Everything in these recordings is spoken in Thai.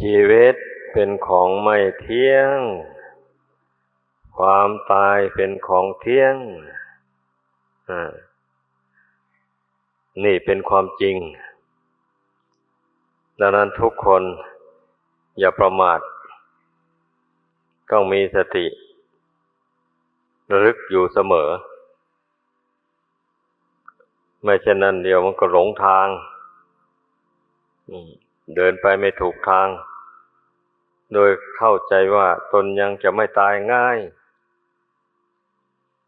ชีวิตเป็นของไม่เที่ยงความตายเป็นของเที่ยงอ่านี่เป็นความจริงดังนั้นทุกคนอย่าประมาทต้องมีสติระลึกอยู่เสมอไม่เช่นนั้นเดี๋ยวมันก็หลงทางเดินไปไม่ถูกทางโดยเข้าใจว่าตนยังจะไม่ตายง่าย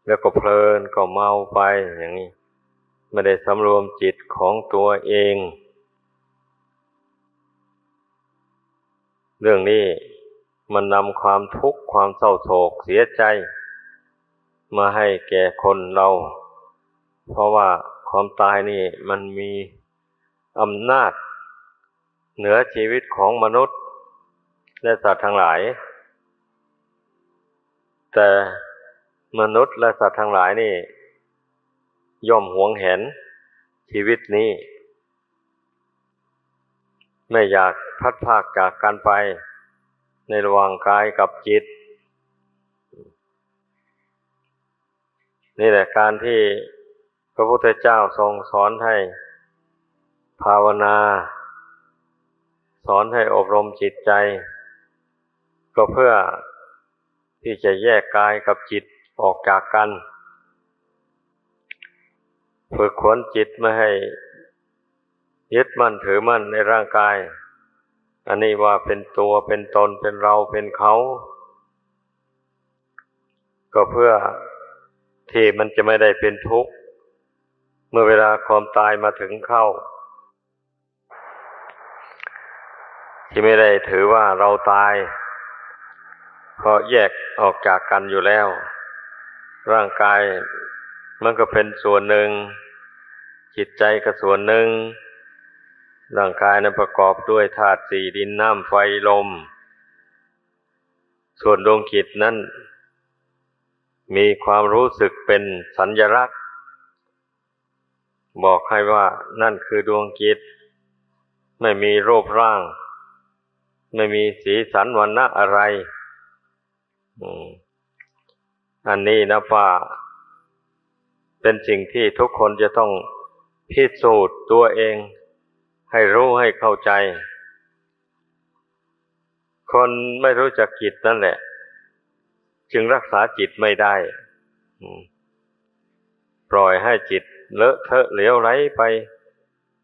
แล้วก็เพลินก็เมาไปอย่างนี้ไม่ได้สำรวมจิตของตัวเองเรื่องนี้มันนำความทุกข์ความเศร้าโศกเสียใจมาให้แก่คนเราเพราะว่าความตายนี่มันมีอำนาจเหนือชีวิตของมนุษย์และสัตว์ทั้งหลายแต่มนุษย์และสัตว์ทั้งหลายนี่ย่อมหวงแหนชีวิตนี้ไม่อยากพลัดพรากจากกันไปในระหว่างกายกับจิตนี่แหละการที่พระพุทธเจ้าทรงสอนให้ภาวนาสอนให้อบรมจิตใจก็เพื่อที่จะแยกกายกับจิตออกจากกันฝึกขวนจิตไม่ให้ยึดมั่นถือมั่นในร่างกายอันนี้ว่าเป็นตัวเป็นตนเป็นเราเป็นเขาก็เพื่อที่มันจะไม่ได้เป็นทุกข์เมื่อเวลาความตายมาถึงเข้าที่ไม่ได้ถือว่าเราตายเพราะแยกออกจากกันอยู่แล้วร่างกายมันก็เป็นส่วนหนึ่งจิตใจก็ส่วนหนึ่งร่างกายนั้นประกอบด้วยธาตุสี่ดินน้ำไฟลมส่วนดวงจิตนั้นมีความรู้สึกเป็นสัญลักษณ์บอกให้ว่านั่นคือดวงจิตไม่มีรูปร่างไม่มีสีสันวรรณะอะไรอันนี้นะว่าเป็นสิ่งที่ทุกคนจะต้องพิสูจน์ตัวเองให้รู้ให้เข้าใจคนไม่รู้จักจิตนั่นแหละจึงรักษาจิตไม่ได้ปล่อยให้จิตเลอะเทอะเหลวไหลไป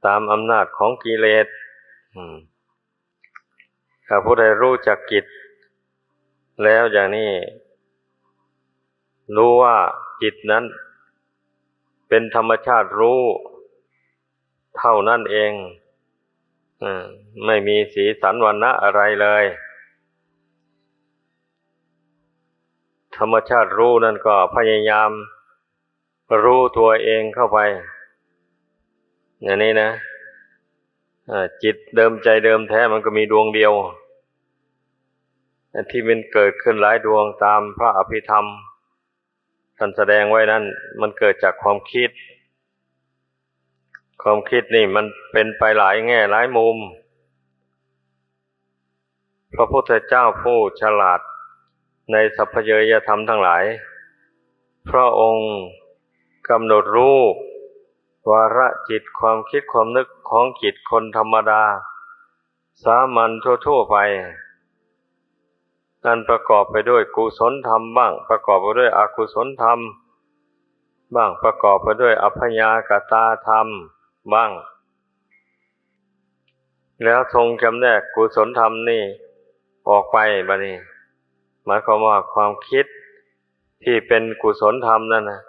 ตามอำนาจของกิเลสถ้าผู้ใดรู้จักจิตแล้วอย่างนี้รู้ว่าจิตนั้นเป็นธรรมชาติรู้เท่านั้นเองไม่มีสีสันวรรณะอะไรเลยธรรมชาติรู้นั่นก็พยายามรู้ตัวเองเข้าไปอย่างนี้นะจิตเดิมใจเดิมแท้มันก็มีดวงเดียวที่มันเกิดขึ้นหลายดวงตามพระอภิธรรมท่านแสดงไว้นั้นมันเกิดจากความคิดนี่มันเป็นไปหลายแง่หลายมุมพระพุทธเจ้าผู้ฉลาดในสัพเพเยยธรรมทั้งหลายพระองค์กำหนดรู้วาระจิตความคิดความนึกของจิตคนธรรมดาสามัญทั่วๆไปนั้นประกอบไปด้วยกุศลธรรมบ้างประกอบไปด้วยอกุศลธรรมบ้างประกอบไปด้วยอัพยากตาธรรมบ้างแล้วทรงจำแนกกุศลธรรมนี่ออกไปบัดนี้หมายความว่าความคิดที่เป็นกุศลธรรมนั่นนะ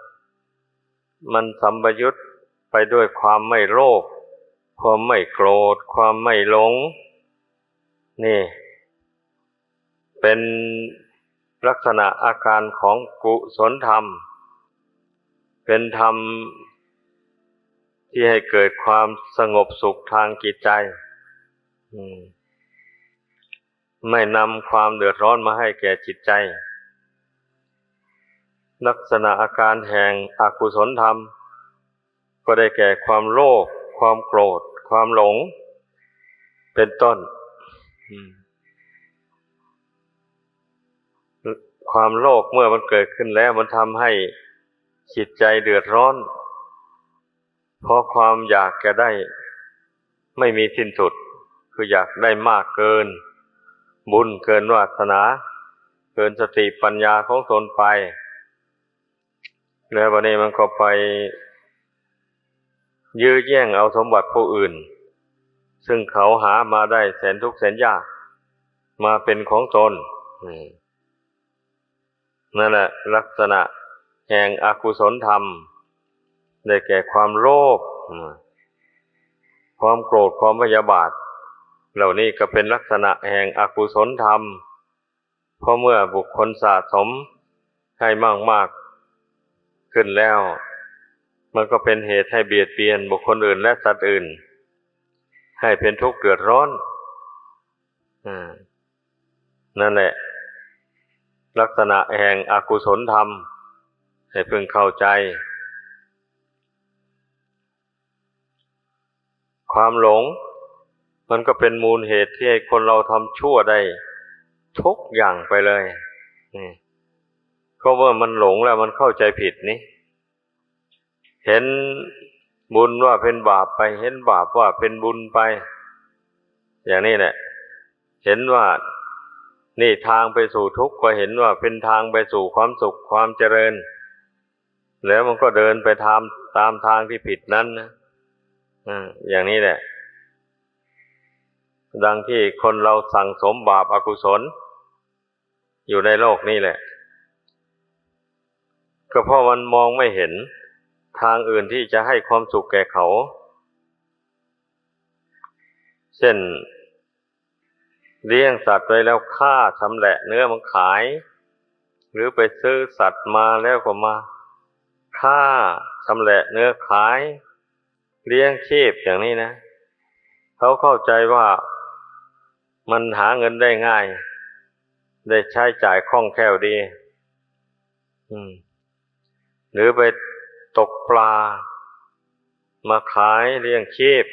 มันสัมปยุตไปด้วยความไม่โลภความไม่โกรธความไม่หลงนี่เป็นลักษณะอาการของกุศลธรรมเป็นธรรมที่ให้เกิดความสงบสุขทางจิตใจไม่นำความเดือดร้อนมาให้แก่จิตใจลักษณะอาการแห่งอกุศลธรรมก็ได้แก่ความโลภความโกรธความหลงเป็นต้น ความโลภเมื่อมันเกิดขึ้นแล้วมันทำให้จิตใจเดือดร้อนเพราะความอยากจะได้ไม่มีสิ้นสุดคืออยากได้มากเกินบุญเกินวาสนาเกินสติปัญญาของตนไปแล้ววันนี้มันก็ไปยื้อแย่งเอาสมบัติผู้อื่นซึ่งเขาหามาได้แสนทุกข์แสนยากมาเป็นของตนนั่นแหละลักษณะแห่งอกุศลธรรมได้แก่ความโลภความโกรธความพยาบาทเหล่านี้ก็เป็นลักษณะแห่งอกุศลธรรมเพราะเมื่อบุคคลสะสมให้มากๆขึ้นแล้วมันก็เป็นเหตุให้เบียดเบียนบุคคลอื่นและสัตว์อื่นให้เป็นทุกข์เดือดร้อนนั่นแหละลักษณะแห่งอกุศลธรรมให้พึงเข้าใจความหลงมันก็เป็นมูลเหตุที่ให้คนเราทำชั่วได้ทุกอย่างไปเลยก็ว่ามันหลงแล้วมันเข้าใจผิดนี่เห็นบุญว่าเป็นบาปไปเห็นบาปว่าเป็นบุญไปอย่างนี้แหละเห็นว่านี่ทางไปสู่ทุกข์ก็เห็นว่าเป็นทางไปสู่ความสุขความเจริญแล้วมันก็เดินไปตามทางที่ผิดนั้นนะอย่างนี้แหละดังที่คนเราสั่งสมบาปอกุศลอยู่ในโลกนี้แหละก็เพราะมันมองไม่เห็นทางอื่นที่จะให้ความสุขแก่เขาเช่นเลี้ยงสัตว์ไว้แล้วฆ่าชำแหละเนื้อมันขายหรือไปซื้อสัตว์มาแล้วก็มาฆ่าชำแหละเนื้อขายเลี้ยงชีพอย่างนี้นะเขาเข้าใจว่ามันหาเงินได้ง่ายได้ใช้จ่ายคล่องแคล่วดีหรือไปตกปลามาขายเลี้ยงชีพ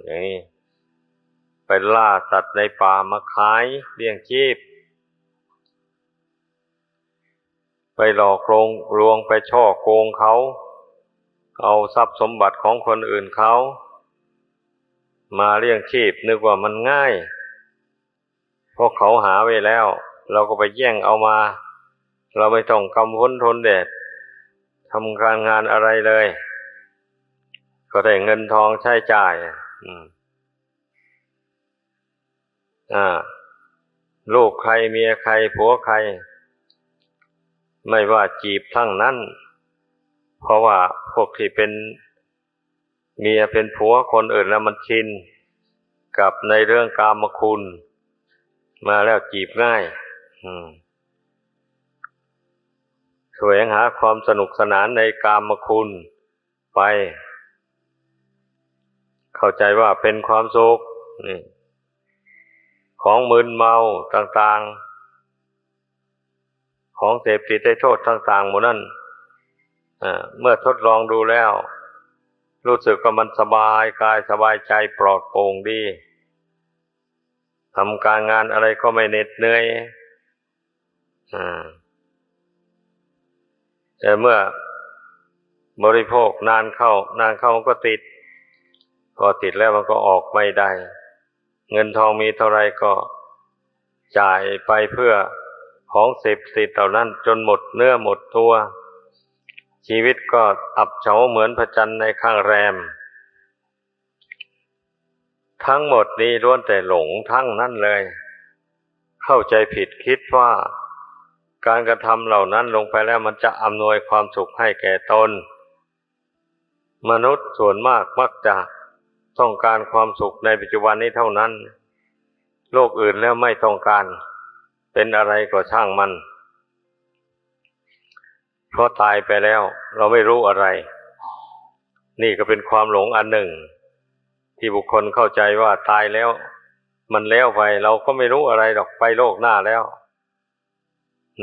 อย่างนี้ไปล่าสัตว์ในป่ามาขายเลี้ยงชีพไปหลอกลวงไปฉ้อโกงเขาเอาทรัพย์สมบัติของคนอื่นเขามาเลี้ยงชีพนึกว่ามันง่ายเพราะเขาหาไว้แล้วเราก็ไปแย่งเอามาเราไม่ต้องกำพ้นทนแดดทำการงานอะไรเลยก็ได้เงินทองใช้จ่ายลูกใครเมียใครผัวใครไม่ว่าจีบทั้งนั้นเพราะว่าพวกที่เป็นเมียเป็นผัวคนอื่นแล้วมันชินกับในเรื่องกามคุณมาแล้วจีบง่ายแสวงหาความสนุกสนานในกามคุณไปเข้าใจว่าเป็นความสุขของมึนเมาต่างๆของเสพติดให้โทษต่างๆหมดนั้นเมื่อทดลองดูแล้วรู้สึกว่ามันสบายกายสบายใจปลอดโปร่งดีทำการงานอะไรก็ไม่เหน็ดเหนื่อยแต่เมื่อบริโภคนานเข้ามันก็ติดแล้วมันก็ออกไม่ได้เงินทองมีเท่าไรก็จ่ายไปเพื่อของเสพติดเหล่านั้นจนหมดเนื้อหมดตัวชีวิตก็อับเฉาเหมือนพระจันทร์ในข้างแรมทั้งหมดนี้ล้วนแต่หลงทั้งนั้นเลยเข้าใจผิดคิดว่าการกระทำเหล่านั้นลงไปแล้วมันจะอำนวยความสุขให้แก่ตนมนุษย์ส่วนมากมักจะต้องการความสุขในปัจจุบันนี้เท่านั้นโลกอื่นแล้วไม่ต้องการเป็นอะไรก็ช่างมันเพราะตายไปแล้วเราไม่รู้อะไรนี่ก็เป็นความหลงอันหนึ่งที่บุคคลเข้าใจว่าตายแล้วมันแล้วไปเราก็ไม่รู้อะไรหรอกไปโลกหน้าแล้ว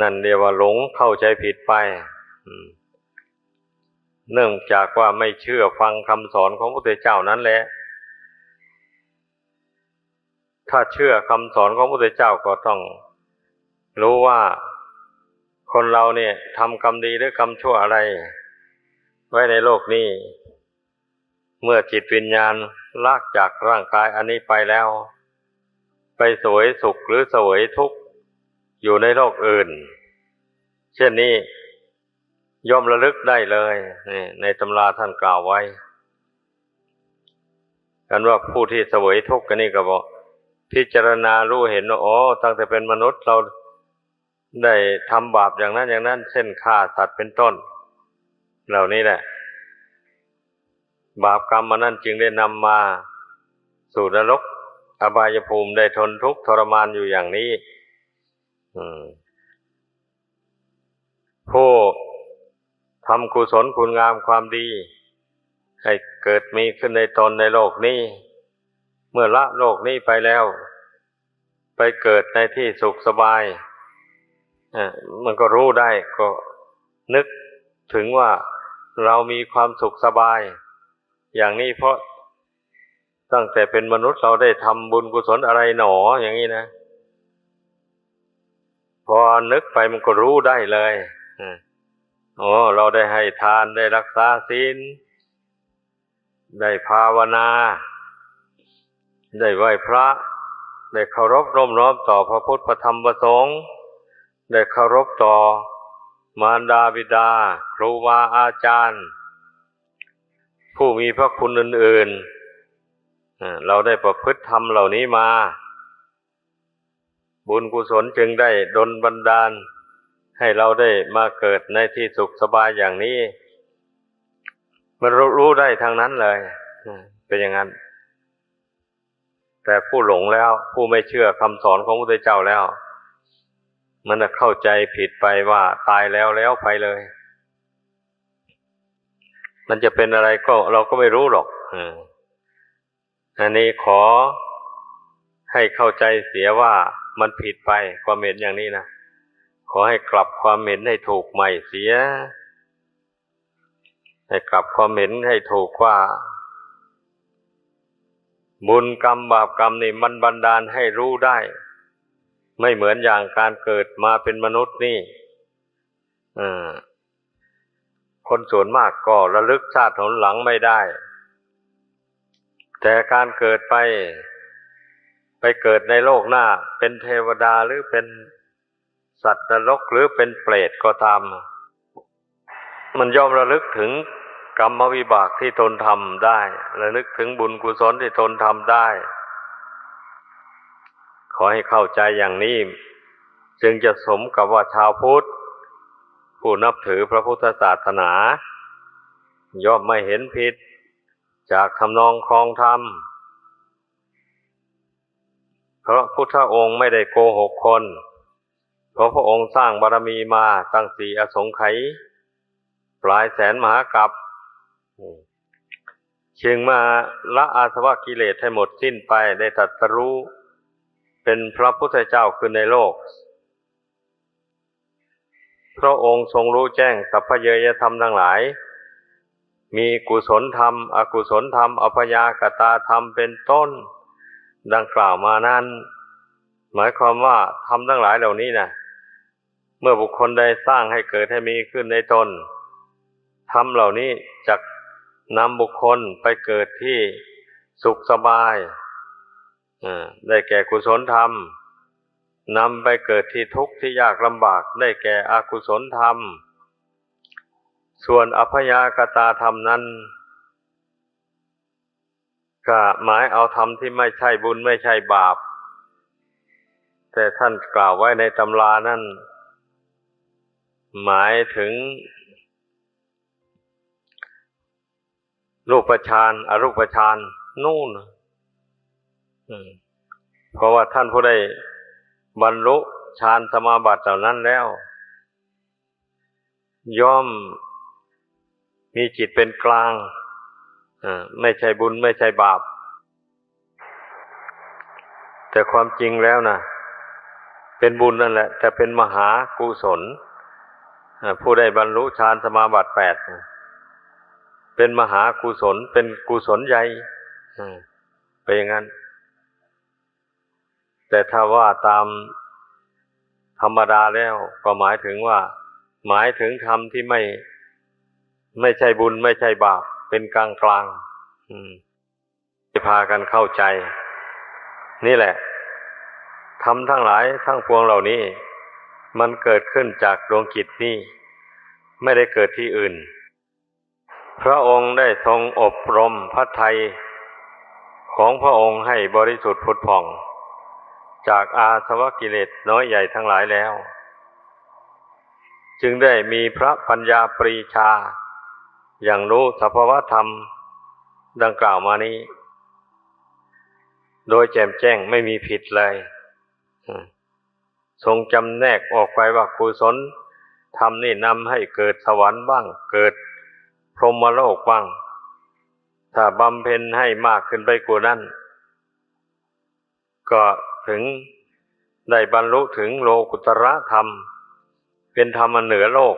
นั่นเรียกว่าหลงเข้าใจผิดไปเนื่องจากว่าไม่เชื่อฟังคำสอนของพระพุทธเจ้านั้นแหละถ้าเชื่อคำสอนของพระพุทธเจ้าก็ต้อง รู้ว่าคนเราเนี่ยทำกรรมดีหรือกรรมชั่วอะไรไว้ในโลกนี้เมื่อจิตวิญญาณลากจากร่างกายอันนี้ไปแล้วไปเสวยสุขหรือเสวยทุกข์อยู่ในโลกอื่นเช่นนี้ย่อมระลึกได้เลยนี่ในตำราท่านกล่าวไว้กันว่าผู้ที่เสวยทุกข์กันนี่ก็บอกพิจารณารู้เห็นว่าอ๋อตั้งแต่เป็นมนุษย์เราได้ทำบาปอย่างนั้นอย่างนั้นเช่นฆ่าสัตว์เป็นต้นเหล่านี้แหละบาปกรรมมันนั้นจึงได้นำมาสู่นรกอบายภูมิได้ทนทุกข์ทรมานอยู่อย่างนี้ผู้ทำกุศลคุณงามความดีให้เกิดมีขึ้นในตนในโลกนี้เมื่อละโลกนี้ไปแล้วไปเกิดในที่สุขสบายมันก็รู้ได้ก็นึกถึงว่าเรามีความสุขสบายอย่างนี้เพราะตั้งแต่เป็นมนุษย์เราได้ทำบุญกุศลอะไรหนออย่างนี้นะพอนึกไปมันก็รู้ได้เลยเราได้ให้ทานได้รักษาศีลได้ภาวนาได้ไหว้พระได้เคารพร่มน้อมต่อพระพุทธพระธรรมพระสงฆ์ได้เคารพต่อมารดาบิดาครูบาอาจารย์ผู้มีพระคุณอื่นๆเราได้ประพฤติธรรมเหล่านี้มาบุญกุศลจึงได้ดลบันดาลให้เราได้มาเกิดในที่สุขสบายอย่างนี้มันรู้ได้ทางนั้นเลยเป็นอย่างนั้นแต่ผู้หลงแล้วผู้ไม่เชื่อคำสอนของพระพุทธเจ้าแล้วมันจะเข้าใจผิดไปว่าตายแล้วไปเลยมันจะเป็นอะไรก็เราก็ไม่รู้หรอกอันนี้ขอให้เข้าใจเสียว่ามันผิดไปความเห็นอย่างนี้นะขอให้กลับความเห็นให้ถูกใหม่เสียให้กลับความเห็นให้ถูกว่าบุญกรรมบาปกรรมนี่มันบันดาลให้รู้ได้ไม่เหมือนอย่างการเกิดมาเป็นมนุษย์นี่คนส่วนมากก็ระลึกชาติหนหลังไม่ได้แต่การเกิดไปเกิดในโลกหน้าเป็นเทวดาหรือเป็นสัตว์นรกหรือเป็นเปรตก็ตามมันย่อมระลึกถึงกรรมวิบากที่ตนทำได้ระลึกถึงบุญกุศลที่ตนทำได้ขอให้เข้าใจอย่างนี้จึงจะสมกับว่าชาวพุทธผู้นับถือพระพุทธศาสนาย่อมไม่เห็นผิดจากทำนองครองธรรมเพราะพุทธองค์ไม่ได้โกหกคนเพราะพระองค์สร้างบารมีมาตั้ง4 อสงไขยหลายแสนมหากัปจึงมาละอาสวะกิเลสให้หมดสิ้นไปได้ตรัสรู้เป็นพระพุทธเจ้าขึ้นในโลกพระองค์ทรงรู้แจ้งสัพพเยยธรรมทั้งหลายมีกุศลธรรมอกุศลธรรมอัพยากตาธรรมเป็นต้นดังกล่าวมานั้นหมายความว่าธรรมทั้งหลายเหล่านี้นะเมื่อบุคคลใดสร้างให้เกิดให้มีขึ้นในตนธรรมเหล่านี้จะนำบุคคลไปเกิดที่สุขสบายได้แก่กุศลธรรมนำไปเกิดที่ทุกข์ที่ยากลำบากได้แก่อกุศลธรรมส่วนอัพยากตาธรรมนั้นก็หมายเอาธรรมที่ไม่ใช่บุญไม่ใช่บาปแต่ท่านกล่าวไว้ในตำรานั้นหมายถึงรูปฌานอรูปฌานนู่นเพราะว่าท่านผู้ใดบรรลุฌานสมาบัติเหล่านั้นแล้วย่อมมีจิตเป็นกลางไม่ใช่บุญไม่ใช่บาปแต่ความจริงแล้วนะเป็นบุญนั่นแหละแต่เป็นมหากุศลผู้ได้บรรลุฌานสมาบัติ8เป็นมหากุศลเป็นกุศลใหญ่เป็นอย่างนั้นแต่ถ้าว่าตามธ ธรรมดาแล้วก็หมายถึงว่าหมายถึงธรรมที่ไม่ใช่บุญไม่ใช่บาปเป็นกลางกลางพากันเข้าใจนี่แหละธรรมทั้งหลายทั้งปวงเหล่านี้มันเกิดขึ้นจากดวงจิตนี่ไม่ได้เกิดที่อื่นพระองค์ได้ทรงอบรมพระทัยของพระองค์ให้บริสุทธิ์ผุดผ่องจากอาสวะกิเลสน้อยใหญ่ทั้งหลายแล้วจึงได้มีพระปัญญาปรีชาอย่างรู้สภาวะธรรมดังกล่าวมานี้โดยแจ่มแจ้งไม่มีผิดเลยทรงจำแนกออกไปว่ากุศลธรรมนี่นำให้เกิดสวรรค์บ้างเกิดพรหมโลกบ้างถ้าบำเพ็ญให้มากขึ้นไปกว่านั้นก็ถึงได้บรรลุถึงโลกุตระธรรมเป็นธรรมอันเหนือโลก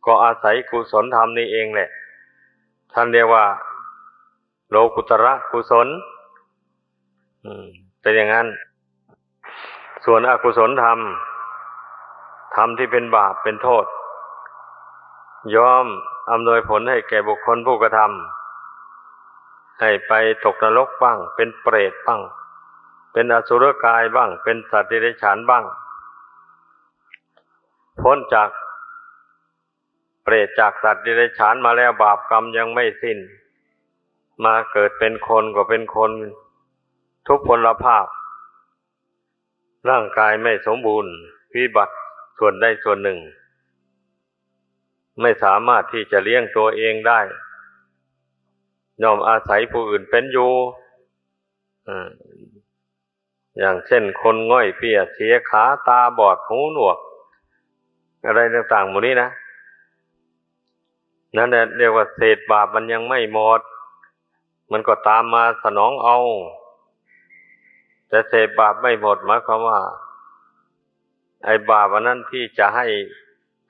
ก็อาศัยกุศลธรรมนี้เองแหละท่านเรียกว่าโลกุตระกุศลเป็นอย่างนั้นส่วนอกุศลธรรมที่เป็นบาปเป็นโทษย่อมอำนวยผลให้แก่บุคคลผู้กระทำให้ไปตกนรกบ้างเป็นเปรตบ้างเป็นอสุรกายบ้างเป็นสัตว์เดรัจฉานบ้างพ้นจากเปรตจากสัตว์เดรัจฉานมาแล้วบาปกรรมยังไม่สิ้นมาเกิดเป็นคนก็เป็นคนทุพพลภาพร่างกายไม่สมบูรณ์วิบัติส่วนใดส่วนหนึ่งไม่สามารถที่จะเลี้ยงตัวเองได้ย่อมอาศัยผู้อื่นเป็นอยู่อย่างเช่นคนง่อยเปียเสียขาตาบอดหูหนวกอะไรต่างๆหมดนี้นะนั่นแหละเรียกว่าเศษบาปมันยังไม่หมดมันก็ตามมาสนองเอาแต่เศษบาปไม่หมดหมายความว่าไอ้บาปอันนั้นที่จะให้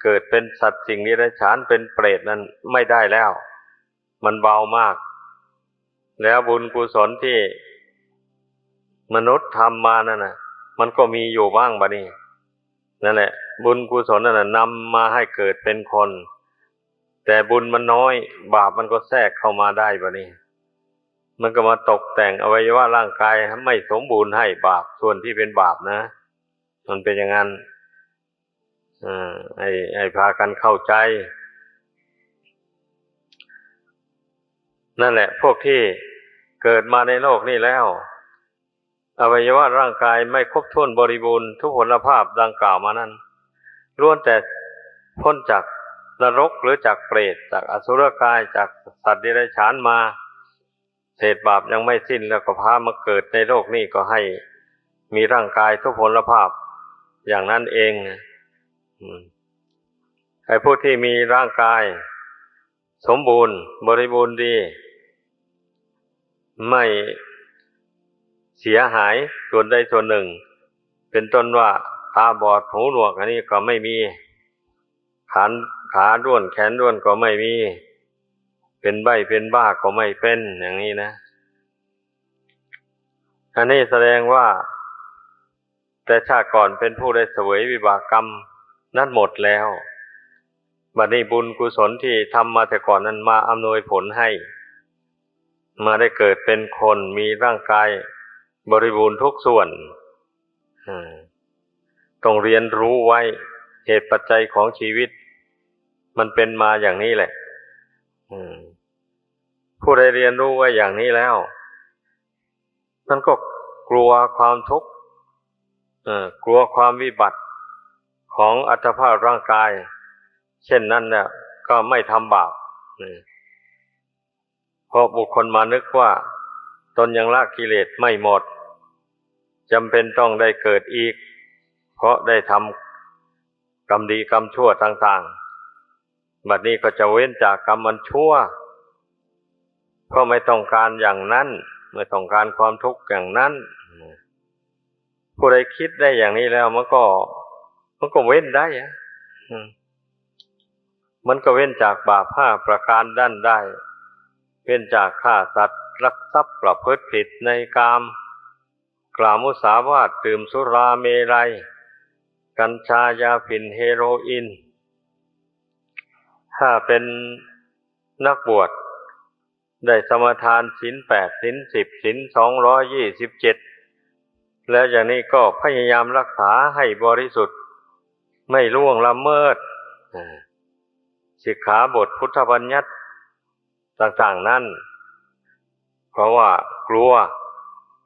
เกิดเป็นสัตว์สิ่งนิรัจฉานเป็นเปรตนั้นไม่ได้แล้วมันเบามากแล้วบุญกุศลที่มนุษย์ทำมานั่นน่ะมันก็มีอยู่บ้างบัดนี้นั่นแหละบุญกุศลนั่นน่ะนำมาให้เกิดเป็นคนแต่บุญมันน้อยบาปมันก็แทรกเข้ามาได้บัดนี้มันก็มาตกแต่งอวัยวะร่างกายไม่สมบูรณ์ให้บาปส่วนที่เป็นบาปนะมันเป็นอย่างนั้นให้พากันเข้าใจนั่นแหละพวกที่เกิดมาในโลกนี้แล้วอวัยวะร่างกายไม่ครบถ้วนบริบูรณ์ทุกพลภาพดังกล่าวมานั้นล้วนแต่พ้นจากนรกหรือจากเปรตจากอสุรกายจากสัตว์เดรัจฉานมาเศษบาปยังไม่สิ้นแล้วก็พามาเกิดในโลกนี้ก็ให้มีร่างกายทุกพลภาพอย่างนั้นเองไอ้ผู้ที่มีร่างกายสมบูรณ์บริบูรณ์ดีไม่เสียหายส่วนใดส่วนหนึ่งเป็นต้นว่าตาบอดหูหนวกอันนี้ก็ไม่มีขาด้วนแขนด้วนก็ไม่มีเป็นใบ้เป็นบ้าก็ไม่เป็นอย่างนี้นะอันนี้แสดงว่าแต่ชาติก่อนเป็นผู้ได้เสวยวิบากกรรมนั้นหมดแล้วบัดนี้บุญกุศลที่ทำมาแต่ก่อนนั้นมาอำนวยผลให้มาได้เกิดเป็นคนมีร่างกายบริบูรณ์ทุกส่วนต้องเรียนรู้ไว้เหตุปัจจัยของชีวิตมันเป็นมาอย่างนี้แหละผู้ใดเรียนรู้ไว้อย่างนี้แล้วมันก็กลัวความทุกข์กลัวความวิบัติของอัตภาพร่างกายเช่นนั้นเนี่ยก็ไม่ทำบาปเพราะบุคคลมานึกว่าตนยังละกิเลสไม่หมดจำเป็นต้องได้เกิดอีกเพราะได้ทำกรรมดีกรรมชั่วต่างๆบัดนี้ก็จะเว้นจากกรรมอันชั่วเพราะไม่ต้องการอย่างนั้นไม่ต้องการความทุกข์อย่างนั้นผู้ใดคิดได้อย่างนี้แล้วมันก็เว้นได้มันก็เว้นจากบาป5ประการด้านได้เว้นจากฆ่าสัตว์ลักทรัพย์ประพฤติผิดในกามกล่าวมุสาวาทดื่มสุราเมรัย กัญชายาฝิ่นเฮโรอีนถ้าเป็นนักบวชได้สมาทานศีล8ศีล10ศีล227แล้วอย่างนี้ก็พยายามรักษาให้บริสุทธิ์ไม่ล่วงละเมิดสิกขาบทพุทธบัญญัติต่างๆนั่นเพราะว่ากลัว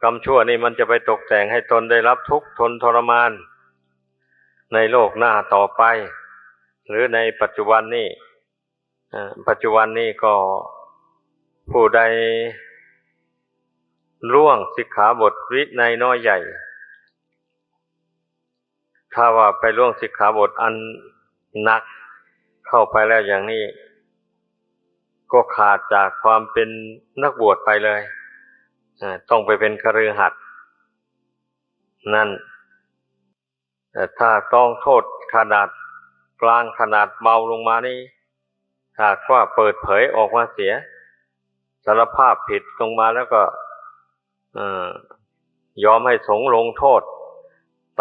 กรรมชั่วนี่มันจะไปตกแต่งให้ตนได้รับทุกข์ทนทรมานในโลกหน้าต่อไปหรือในปัจจุบันนี้ก็ผู้ใดล่วงสิกขาบทวินัยน้อยใหญ่ถ้าว่าไปล่วงสิกขาบทอันหนักเข้าไปแล้วอย่างนี้ก็ขาดจากความเป็นนักบวชไปเลยต้องไปเป็นคฤหัสถ์นั่นแต่ถ้าต้องโทษขนาดกลางขนาดเบาลงมานี่หากว่าเปิดเผยออกมาเสียสารภาพผิดลงมาแล้วก็ยอมให้สงฆ์ลงโทษ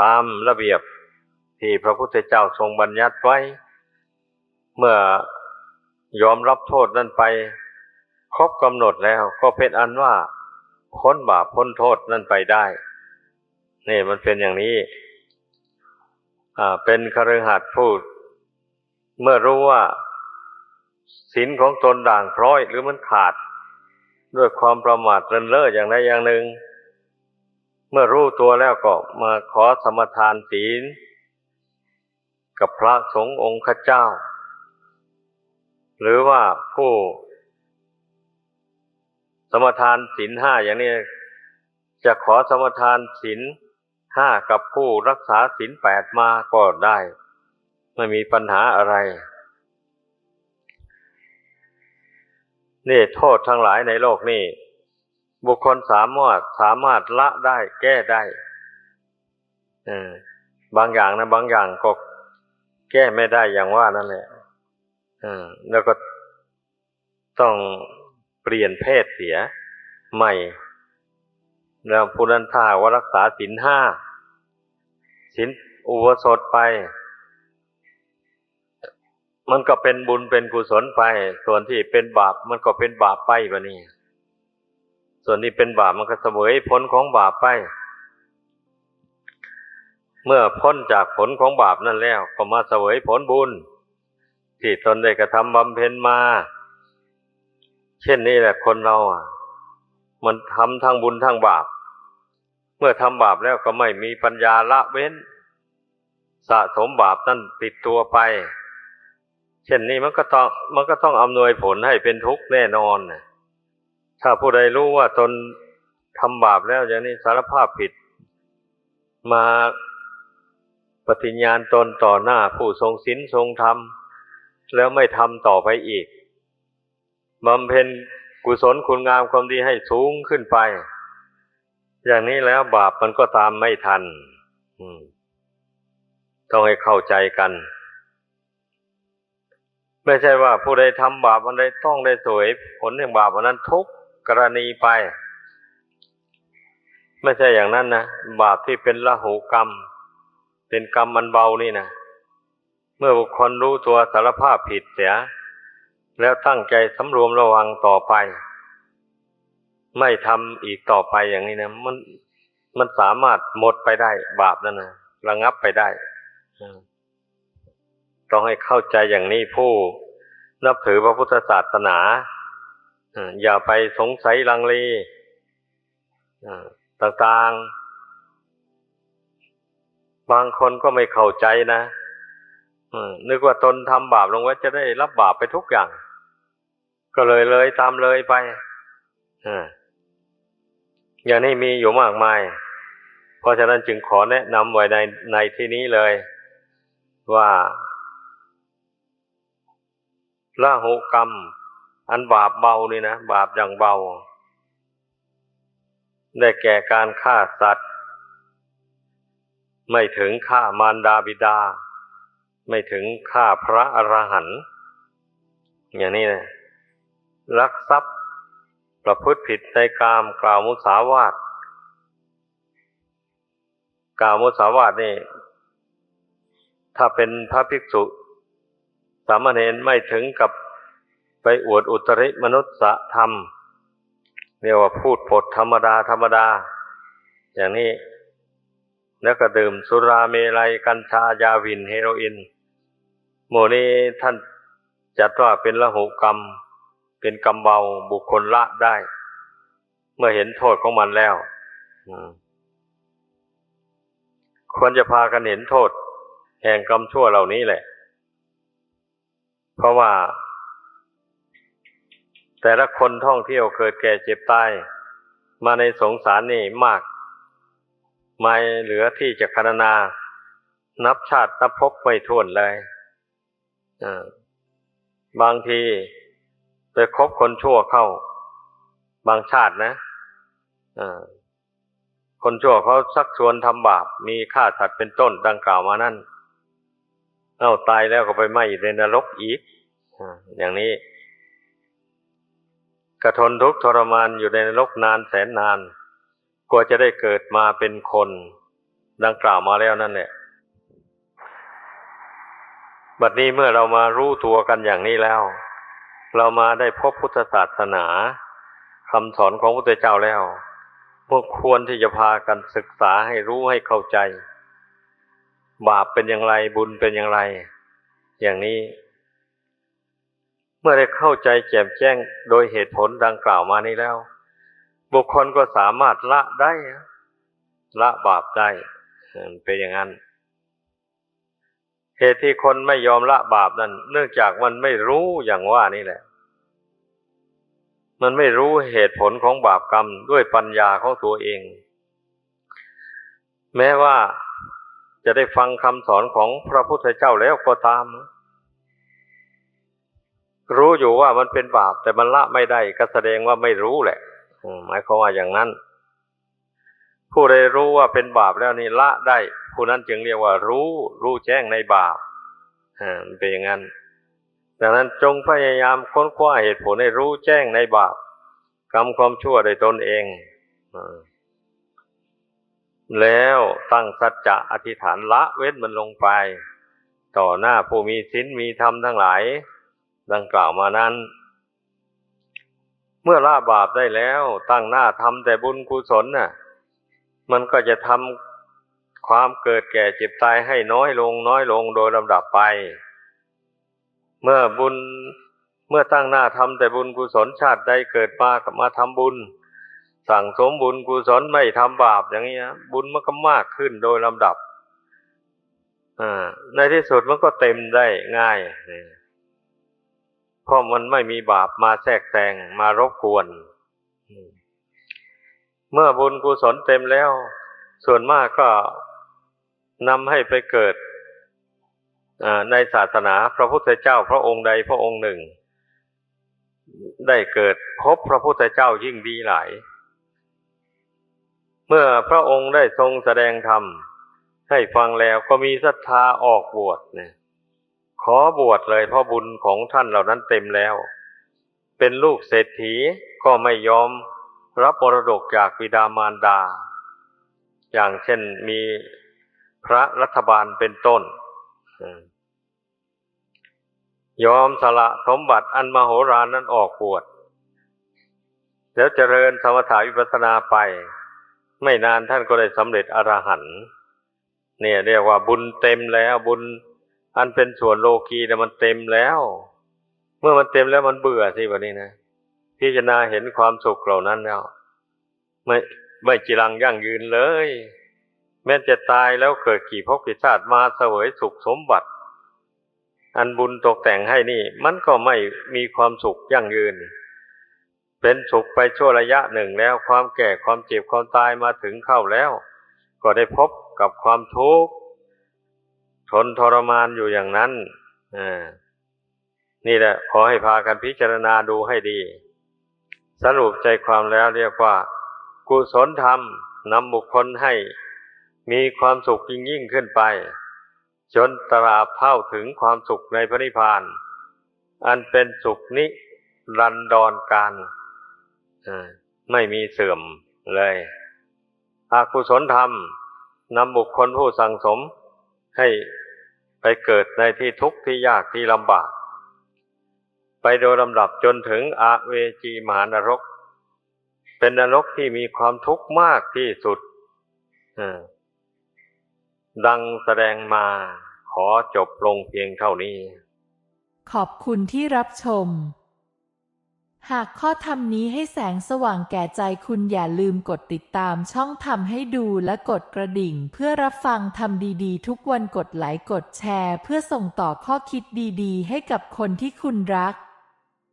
ตามระเบียบที่พระพุทธเจ้าทรงบัญญัติไว้เมื่อยอมรับโทษนั้นไปครบกำหนดแล้วก็เป็นอันว่าพ้นบาปพ้นโทษนั้นไปได้นี่มันเป็นอย่างนี้เป็นคฤหัสถ์ผู้เมื่อรู้ว่าศีลของตนด่างพร้อยหรือมันขาดด้วยความประมาทเลินเล่ออย่างใดอย่างหนึ่งเมื่อรู้ตัวแล้วก็มาขอสมทานศีลกับพระสงฆ์องค์เจ้าหรือว่าผู้สมทานศีล5อย่างนี้จะขอสมทานศีล5กับผู้รักษาศีล8มาก็ได้ไม่มีปัญหาอะไรนี่โทษทั้งหลายในโลกนี้บุคคลสามารถละได้แก้ได้บางอย่างนะบางอย่างก็แก้ไม่ได้อย่างว่านั่นแหละแล้วก็ต้องเปลี่ยนเพศเสียใหม่แล้วผู้นั้นถ้าว่ารักษาศีล5ศีลอุโบสถไปมันก็เป็นบุญเป็นกุศลไปส่วนที่เป็นบาปมันก็เป็นบาปไปบัดนี้ส่วนที่เป็นบาปมันก็เสวยผลของบาปไปเมื่อพ้นจากผลของบาปนั่นแล้วก็มาเสวยผลบุญที่ตนได้กระทำบำเพ็ญมาเช่นนี้แหละคนเรามันทำทั้งบุญทั้งบาปเมื่อทำบาปแล้วก็ไม่มีปัญญาละเว้นสะสมบาปนั่นติดตัวไปเช่นนี้มันก็ต้องอำนวยผลให้เป็นทุกข์แน่นอนถ้าผู้ใดรู้ว่าตนทำบาปแล้วอย่างนี้สารภาพผิดมาปฏิญญาณตนต่อหน้าผู้ทรงศีลทรงธรรมแล้วไม่ทำต่อไปอีกบำเพ็ญกุศลคุณงามความดีให้สูงขึ้นไปอย่างนี้แล้วบาปมันก็ตามไม่ทันต้องให้เข้าใจกันไม่ใช่ว่าผู้ใดทำบาปอันใดต้องได้เสวยผลแห่งบาปอันนั้นทุกกรณีไปไม่ใช่อย่างนั้นนะบาปที่เป็นละหุกรรมเป็นกรรมมันเบานี่นะเมื่อบุคคลรู้ตัวสารภาพผิดเสียแล้วตั้งใจสำรวมระวังต่อไปไม่ทำอีกต่อไปอย่างนี้นะมันสามารถหมดไปได้บาปนั่นนะระงับไปได้ต้องให้เข้าใจอย่างนี้ผู้นับถือพระพุทธศาสนาอย่าไปสงสัยลังเลต่างๆบางคนก็ไม่เข้าใจนะนึกว่าตนทำบาปลงไว้จะได้รับบาปไปทุกอย่างก็เลยตามเลยไปอย่างนี้มีอยู่มากมายเพราะฉะนั้นจึงขอแนะนำไว้ในที่นี้เลยว่าละหุกรรมอันบาปเบานี่นะบาปอย่างเบาได้แก่การฆ่าสัตว์ไม่ถึงฆ่ามารดาบิดาไม่ถึงฆ่าพระอรหันต์อย่างนี้นะลักทรัพย์ประพฤติผิดในกามกล่าวมุสาวาทกล่าวมุสาวาทนี่ ถ้าเป็นพระภิกษุสามเณรไม่ถึงกับไปอวดอุตริมนุสธรรมเรียกว่าพูดปดธรรมดาธรรมดาอย่างนี้แล้วก็ดื่มสุราเมลัยกัญชายาวินเฮโรอีนหมู่นี้ท่านจัดว่าเป็นละหุกรรมเป็นกรรมเบาบุคคลละได้เมื่อเห็นโทษของมันแล้วควรจะพากันเห็นโทษแห่งกรรมชั่วเหล่านี้แหละเพราะว่าแต่ละคนท่องเที่ยวเกิดแก่เจ็บตายมาในสงสารนี่มากไม่เหลือที่จะพรรณนานับชาตินับภพไม่ถ้วนเลยบางทีไปคบคนชั่วเข้าบางชาตินะคนชั่วเขาชักชวนทำบาปมีฆ่าสัตว์เป็นต้นดังกล่าวมานั่นตายแล้วก็ไปไหม้ในนรกอีกอย่างนี้กระทนทุกข์ทรมานอยู่ในนรกนานแสนนานกว่าจะได้เกิดมาเป็นคนดังกล่าวมาแล้วนั่นแหละบัดนี้เมื่อเรามารู้ตัวกันอย่างนี้แล้วเรามาได้พบพุทธศาสนาคำสอนของพระพุทธเจ้าแล้วพวกควรที่จะพากันศึกษาให้รู้ให้เข้าใจบาปเป็นอย่างไรบุญเป็นอย่างไรอย่างนี้เมื่อได้เข้าใจแจ่มแจ้งโดยเหตุผลดังกล่าวมานี้แล้วบุคคลก็สามารถละได้ละบาปได้เป็นอย่างนั้นเหตุที่คนไม่ยอมละบาปนั้นเนื่องจากมันไม่รู้อย่างว่านี่แหละมันไม่รู้เหตุผลของบาปกรรมด้วยปัญญาของตัวเองแม้ว่าจะได้ฟังคำสอนของพระพุทธเจ้าแล้วก็ตามรู้อยู่ว่ามันเป็นบาปแต่มันละไม่ได้ก็แสดงว่าไม่รู้แหละหมายความว่าอย่างนั้นผู้ใดรู้ว่าเป็นบาปแล้วนี่ละได้ผู้นั้นจึงเรียกว่ารู้แจ้งในบาปมันเป็นอย่างนั้นดังนั้นจงพยายามค้นคว้าเหตุผลให้รู้แจ้งในบาปกรรมความชั่วโดยตนเองแล้วตั้งสัจจะอธิษฐานละเว้นมันลงไปต่อหน้าผู้มีศีลมีธรรมทั้งหลายดังกล่าวมานั้นเมื่อละบาปได้แล้วตั้งหน้าทำแต่บุญกุศลน่ะมันก็จะทำความเกิดแก่เจ็บตายให้น้อยลงโดยลำดับไปเมื่อตั้งหน้าทำแต่บุญกุศลชาติใดเกิดมาก็มาทำบุญสั่งสมบุญกุศลไม่ทำบาปอย่างนี้นะบุญมันก็มากขึ้นโดยลำดับในที่สุดมันก็เต็มได้ง่ายเพราะมันไม่มีบาปมาแทรกแซงมารบกวนเมื่อบุญกุศลเต็มแล้วส่วนมากก็นำให้ไปเกิดในศาสนาพระพุทธเจ้าพระองค์ใดพระองค์หนึ่งได้เกิดพบพระพุทธเจ้ายิ่งดีหลายเมื่อพระองค์ได้ทรงแสดงธรรมให้ฟังแล้วก็มีศรัทธาออกบวชเนี่ยขอบวชเลยเพราะบุญของท่านเหล่านั้นเต็มแล้วเป็นลูกเศรษฐีก็ไม่ยอมรับมรดกจากบิดามารดาอย่างเช่นมีพระรัฐบาลเป็นต้นยอมสละสมบัติอันมโหฬารนั้นออกบวชแล้วเจริญสมถะวิปัสสนาไปไม่นานท่านก็ได้สำเร็จอรหันต์เนี่ยเรียกว่าบุญเต็มแล้วบุญอันเป็นส่วนโลกีเนี่ยมันเต็มแล้วเมื่อมันเต็มแล้วมันเบื่อสิแบบนี้นะพิจารณาเห็นความสุขเหล่านั้นแล้วไม่จีรังยั่งยืนเลยแม้จะตายแล้วเกิดกี่ภพกี่ชาติมาเสวยสุขสมบัติอันบุญตกแต่งให้นี่มันก็ไม่มีความสุขยั่งยืนเป็นสุขไปชั่วระยะหนึ่งแล้วความแก่ความเจ็บความตายมาถึงเข้าแล้วก็ได้พบกับความทุกข์ทนทรมานอยู่อย่างนั้นนี่แหละขอให้พากันพิจารณาดูให้ดีสรุปใจความแล้วเรียกว่ากุศลธรรมนำบุคคลให้มีความสุขยิ่งขึ้นไปจนตราบเท่าถึงความสุขในพระนิพพานอันเป็นสุขนิรันดรกาลไม่มีเสื่อมเลยอกุศลธรรมนำบุคคลผู้สั่งสมให้ ไปเกิดในที่ทุกข์ที่ยากที่ลำบากไปโดยลำดับจนถึงอเวจีมหานรกเป็นนรกที่มีความทุกข์มากที่สุดดังแสดงมาขอจบลงเพียงเท่านี้ขอบคุณที่รับชมหากข้อธรรมนี้ให้แสงสว่างแก่ใจคุณอย่าลืมกดติดตามช่องธรรมให้ดูและกดกระดิ่งเพื่อรับฟังธรรมดีๆทุกวันกดไลค์กดแชร์เพื่อส่งต่อข้อคิดดีๆให้กับคนที่คุณรัก